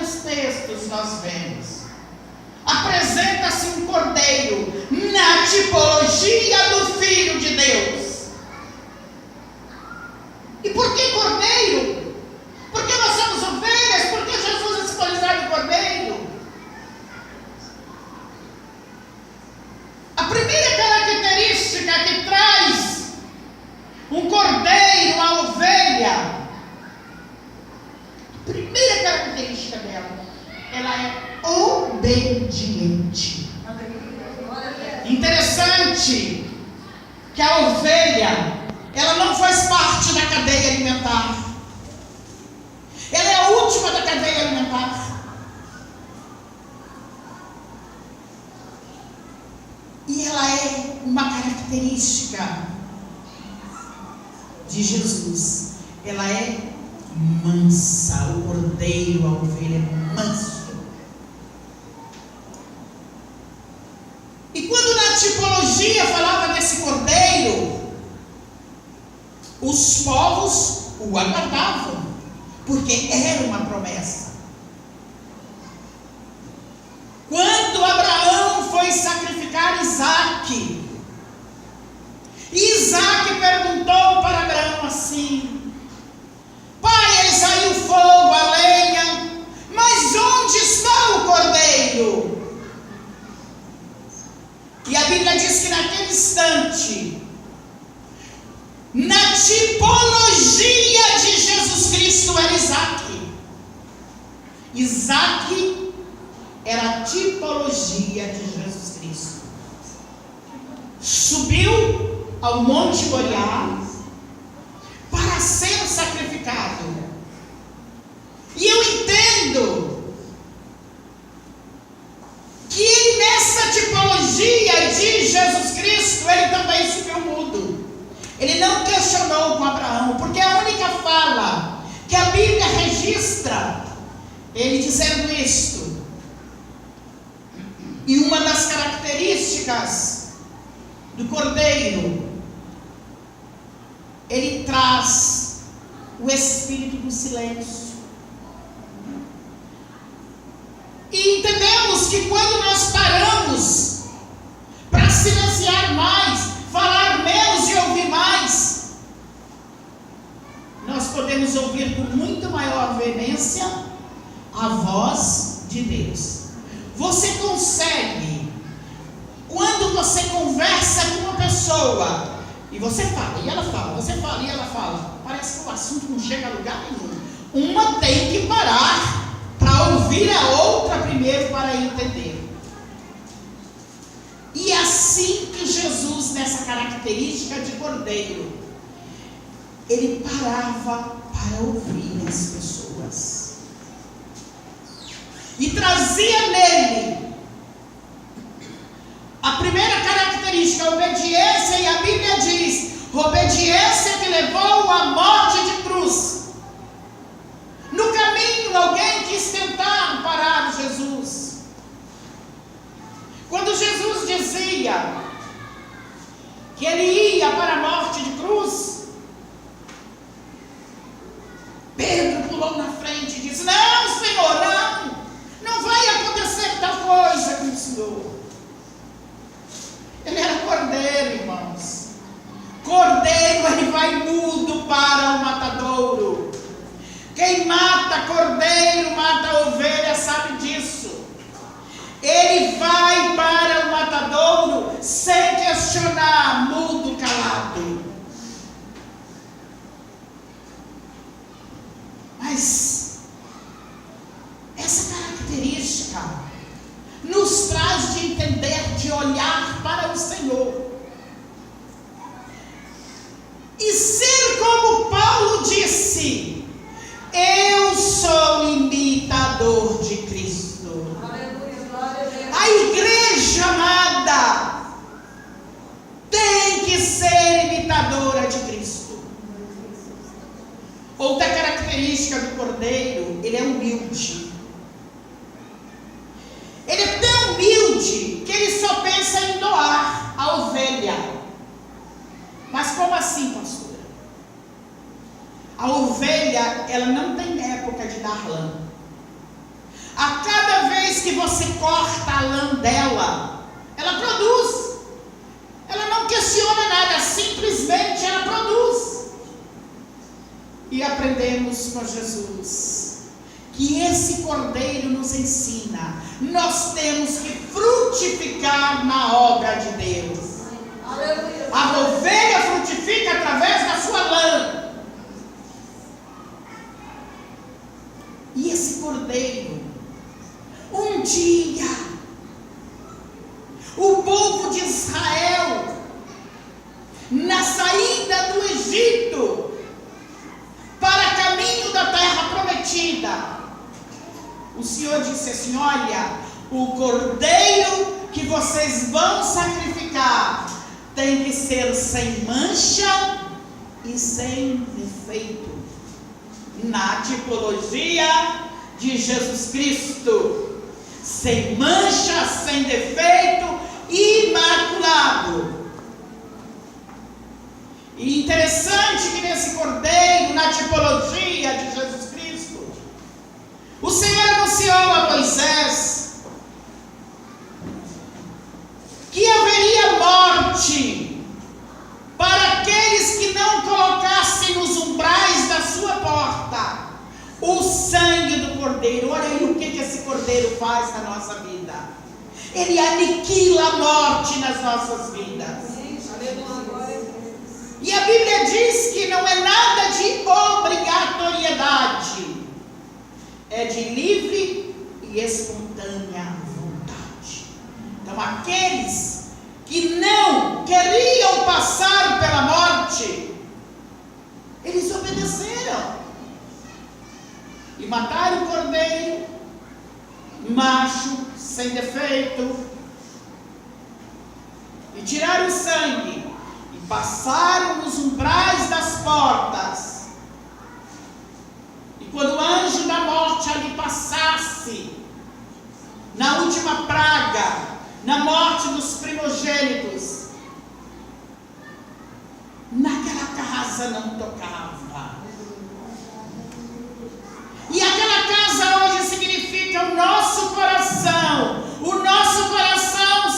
dos textos nós vemos, apresenta-se um cordeiro na tipologia do Filho de Deus. E por que cordeiro? Porque nós somos ovelhas, porque Jesus é simbolizado em cordeiro. A primeira característica que traz um cordeiro, uma ovelha, a primeira característica dela, ela é obediente. Interessante que a ovelha, ela não faz parte da cadeia alimentar. Ela é a última da cadeia alimentar. E ela é uma característica de Jesus. Ela é mansa. O cordeiro, a ovelha é manso. E quando na tipologia falava desse cordeiro, os povos o aguardavam, porque era uma promessa. Quando Abraão foi sacrificar Isaque, Isaque perguntou para Abraão assim: pai, aí saiu o fogo, a lenha, mas onde está o cordeiro? E a Bíblia diz que naquele instante, na tipologia de Jesus Cristo, era Isaque. Isaque era a tipologia de Jesus Cristo. Subiu ao Monte Moriá para ser sacrificado. E eu entendo que ele, nessa tipologia de Jesus Cristo, ele também subiu mudo. Ele não questionou com Abraão, porque a única fala que a Bíblia registra, ele dizendo isto. E uma das características do cordeiro, ele traz o espírito do silêncio. E entendemos que quando nós paramos para silenciar mais, falar menos e ouvir mais, nós podemos ouvir com muito maior veemência a voz de Deus. Você consegue, quando você conversa com uma pessoa, e você fala, e ela fala, você fala, e ela fala, parece que o assunto não chega a lugar nenhum. Uma tem que parar para ouvir a outra primeiro para entender. E assim que Jesus, nessa característica de cordeiro, ele parava para ouvir as pessoas. E trazia nele a primeira característica, a obediência, e a Bíblia diz, obediência que levou à morte de cruz. No caminho, alguém quis tentar parar Jesus. Quando Jesus dizia que ele ia para a morte de cruz, Pedro pulou na frente e disse: não, Senhor, não vai acontecer tal coisa com o Senhor. Ele era cordeiro, irmãos. Cordeiro, ele vai mudo para o matadouro. Quem mata cordeiro, mata ovelha, sabe disso. Ele vai para o matadouro sem questionar, mudo, calado. Mas essa característica nos traz de entender, de olhar para o Senhor. E ser como Paulo disse: eu sou imitador de Cristo. A igreja amada tem que ser imitadora de Cristo. Outra característica do cordeiro, ele é humilde. Ele é tão humilde que ele só pensa em doar a ovelha. Mas como assim, pastora? A ovelha, ela não tem época de dar lã. A cada vez que você corta a lã dela, ela produz. Ela não questiona nada, simplesmente ela produz. E aprendemos com Jesus que esse cordeiro nos ensina: nós temos que frutificar na obra de Deus. Aleluia. A ovelha frutifica através da sua lã. E esse cordeiro, um dia, o povo de Israel, na saída do Egito, para caminho da terra prometida, o Senhor disse assim: olha, o cordeiro que vocês vão sacrificar tem que ser sem mancha e sem defeito, na tipologia de Jesus Cristo, sem mancha, sem defeito, imaculado. E interessante que nesse cordeiro, na tipologia de Jesus Cristo, o Senhor anunciou a Moisés que haveria morte para aqueles que não colocassem nos umbrais da sua porta o sangue do cordeiro. Olha aí o que esse cordeiro faz na nossa vida. Ele aniquila a morte nas nossas vidas. E a Bíblia diz que não é nada de obrigatoriedade, é de livre e espontânea vontade. Então aqueles que não queriam passar pela morte, eles obedeceram e mataram o cordeiro, macho, sem defeito, e tiraram o sangue e passaram nos umbrais das portas. E quando o anjo da morte ali passasse, na última praga, na morte dos primogênitos, naquela casa não tocava. E aquela casa hoje significa o nosso coração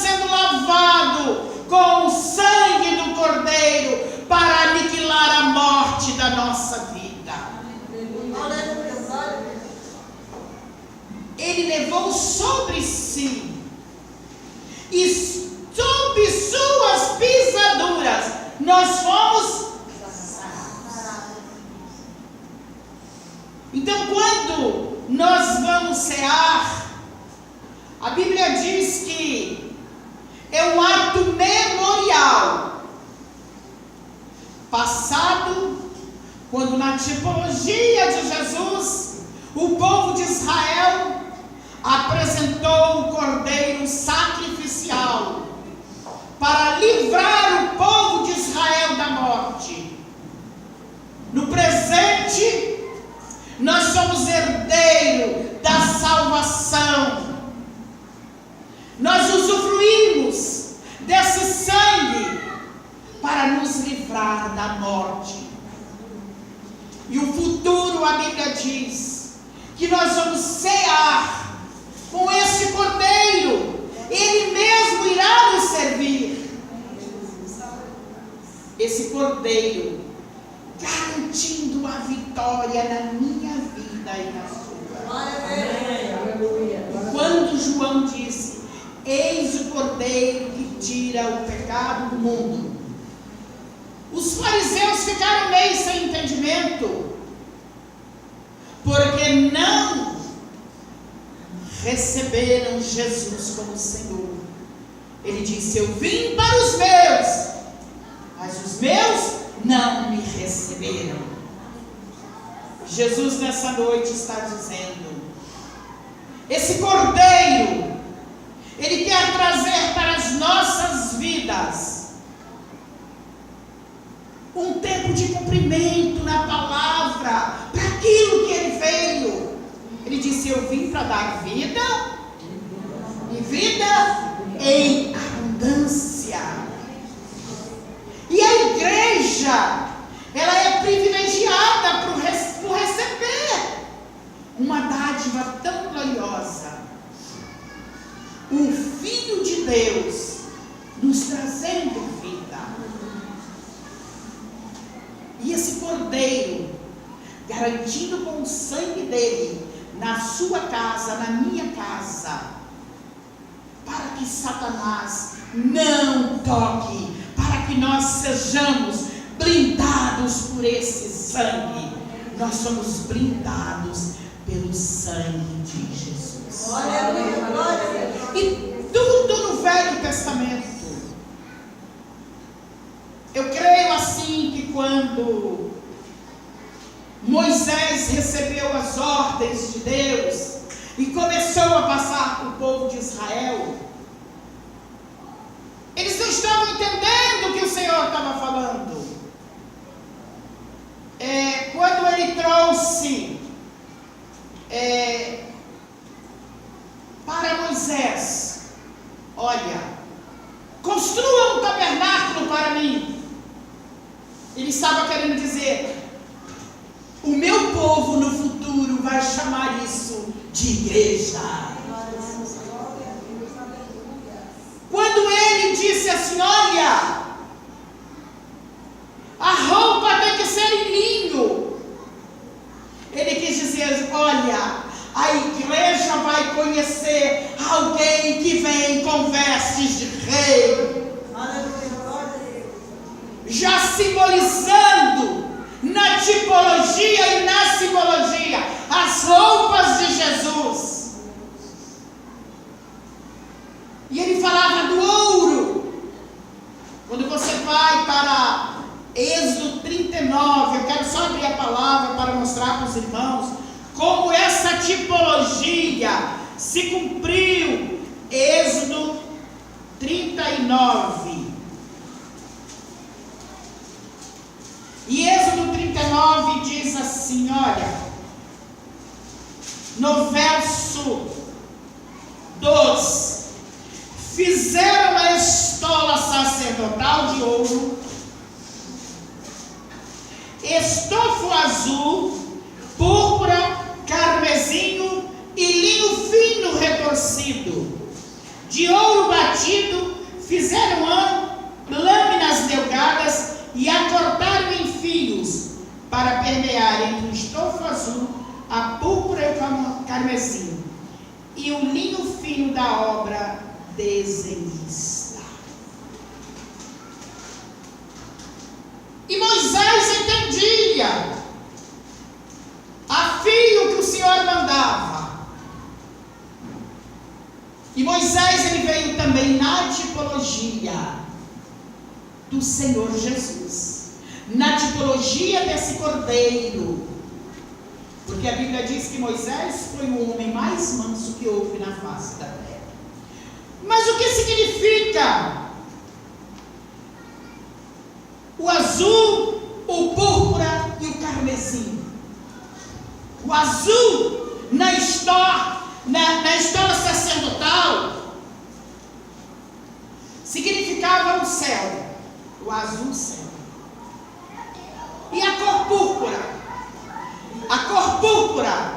sendo lavado com o sangue do cordeiro para aniquilar a morte da nossa vida. Ele levou sobre si e sob suas pisaduras nós fomos sarados. Então, quando nós vamos cear, a Bíblia diz que é um ato memorial, passado, quando na tipologia de Jesus, o povo de Israel apresentou o cordeiro sacrificial para livrar o povo de Israel da morte. No presente, nós somos herdeiros da salvação. Nós usufruímos desse sangue para nos livrar da morte. E o futuro, a Bíblia diz que nós vamos cear com esse cordeiro. Ele mesmo irá nos servir. Esse cordeiro garantindo a vitória na minha vida e na sua. Quando João disse: eis o cordeiro que tira o pecado do mundo, os fariseus ficaram meio sem entendimento, porque não receberam Jesus como Senhor. Ele disse: eu vim para os meus, mas os meus não me receberam. Jesus nessa noite está dizendo: esse cordeiro, ele quer trazer para as nossas vidas um tempo de cumprimento na palavra, para aquilo que ele veio. Ele disse: eu vim para dar vida, e vida em abundância. E a igreja, ela é privilegiada por receber uma dádiva tão gloriosa. O Filho de Deus nos trazendo vida. E esse Cordeiro, garantindo com o sangue dele, na sua casa, na minha casa, para que Satanás não toque, para que nós sejamos blindados por esse sangue. Nós somos blindados pelo sangue de Jesus. E tudo no Velho Testamento. Eu creio assim que quando Moisés recebeu as ordens de Deus e começou a passar para o povo de Israel, eles não estavam entendendo o que o Senhor estava falando. Quando ele trouxe para Moisés, olha, construa um tabernáculo para mim. Ele estava querendo dizer, o meu povo no futuro vai chamar isso de igreja. Quando ele disse assim, olha, a roupa tem que ser em linho, ele quis dizer, olha, a igreja vai conhecer alguém que vem com vestes de rei. Já simbolizando na tipologia e na simbologia as roupas de Jesus. E ele falava do ouro. Quando você vai para Êxodo 39, eu quero só abrir a palavra para mostrar para os irmãos como essa tipologia se cumpriu. Êxodo 39. E Êxodo 39 diz assim, olha, no verso 12, fizeram a estola sacerdotal de ouro, estofo azul, púrpura, carmesinho e linho fino retorcido. De ouro batido, fizeram lâminas delgadas e a cortaram em fios para permear entre o estofo azul, a púrpura e o carmesim, e o linho fino da obra desenhista. E Moisés entendia a fio que o Senhor mandava. E Moisés ele veio também na tipologia do Senhor Jesus, na tipologia desse cordeiro, porque a Bíblia diz que Moisés foi o homem mais manso que houve na face da terra. Mas o que significa o azul, o púrpura e o carmesim? O azul na história sacerdotal significava o céu. O azul céu. E a cor púrpura? A cor púrpura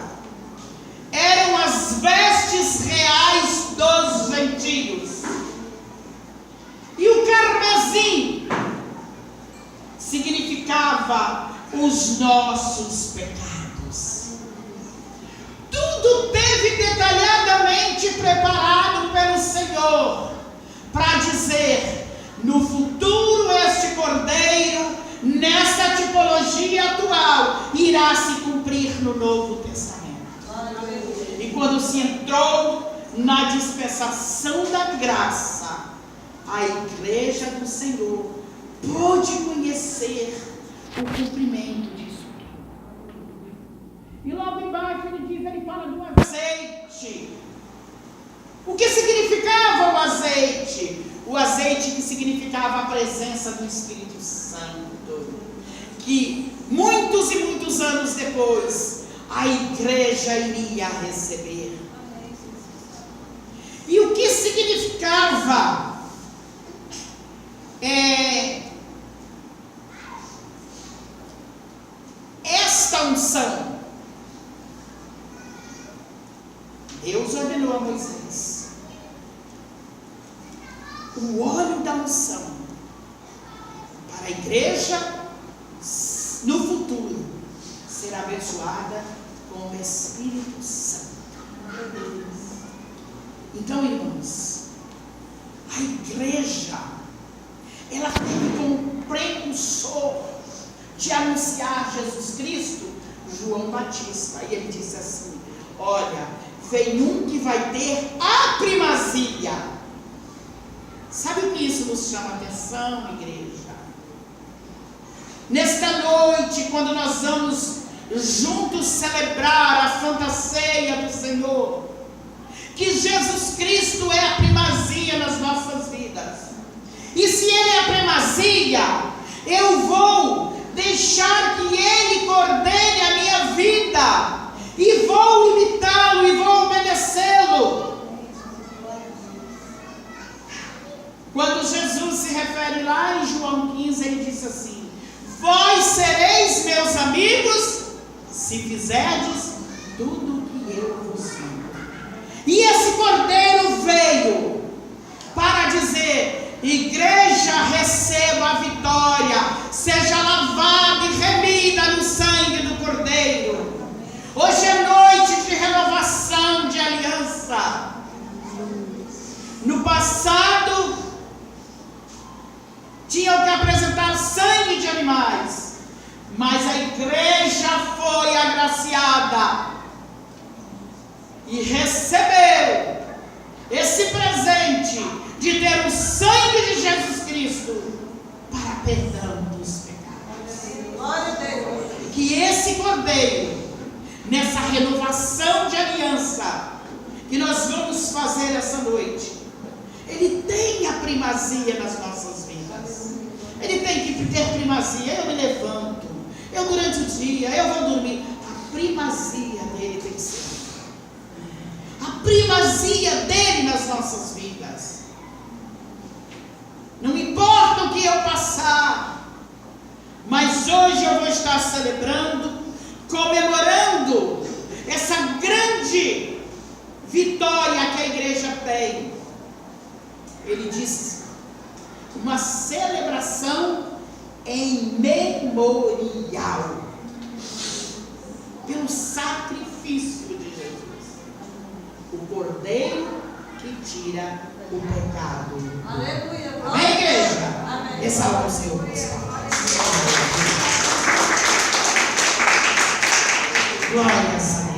eram as vestes reais dos gentios. E o carmesim significava os nossos pecados. Tudo teve detalhadamente preparado pelo Senhor para dizer, no futuro este cordeiro, nesta tipologia atual, irá se cumprir no Novo Testamento. E quando se entrou na dispensação da graça, a igreja do Senhor pôde conhecer o cumprimento disso. E logo embaixo ele fala do azeite. O que significava o azeite? O azeite que significava a presença do Espírito Santo, que muitos e muitos anos depois a igreja iria receber. E o que significava esta unção? Deus ordenou a Moisés. O óleo da unção para a igreja no futuro será abençoada com o Espírito Santo. Então, irmãos, a igreja, ela teve como precursor de anunciar Jesus Cristo, João Batista. E ele disse assim: olha, vem um que vai ter a primazia. Sabe o que isso nos chama a atenção, igreja? Nesta noite, quando nós vamos juntos celebrar a Santa Ceia do Senhor, que Jesus Cristo é a primazia nas nossas vidas. E se Ele é a primazia, eu vou deixar que Ele coordene a minha vida, e vou imitá-lo, e vou obedecê-lo. Quando Jesus se refere lá em João 15, ele disse assim: vós sereis meus amigos, se fizerdes tudo o que eu vos digo. E esse cordeiro veio para dizer: igreja, receba a vitória, seja lavada e remida no sangue do cordeiro. Hoje é noite de renovação de aliança. No passado, tinham que apresentar sangue de animais, mas a igreja foi agraciada e recebeu esse presente de ter o sangue de Jesus Cristo para perdão dos pecados. Glória a Deus. Que esse cordeiro, nessa renovação de aliança que nós vamos fazer essa noite, ele tem a primazia nas nossas vidas. Ele tem que ter primazia. Eu me levanto, eu durante o dia, eu vou dormir. A primazia dele tem que ser. A primazia dele nas nossas vidas. Não importa o que eu passar, mas hoje eu vou estar celebrando, comemorando essa grande vitória que a igreja tem. Ele disse: uma celebração em memorial pelo sacrifício de Jesus, o cordeiro que tira o pecado. Aleluia. Amém, igreja? Amém. Exalta o Senhor. Glórias a Deus.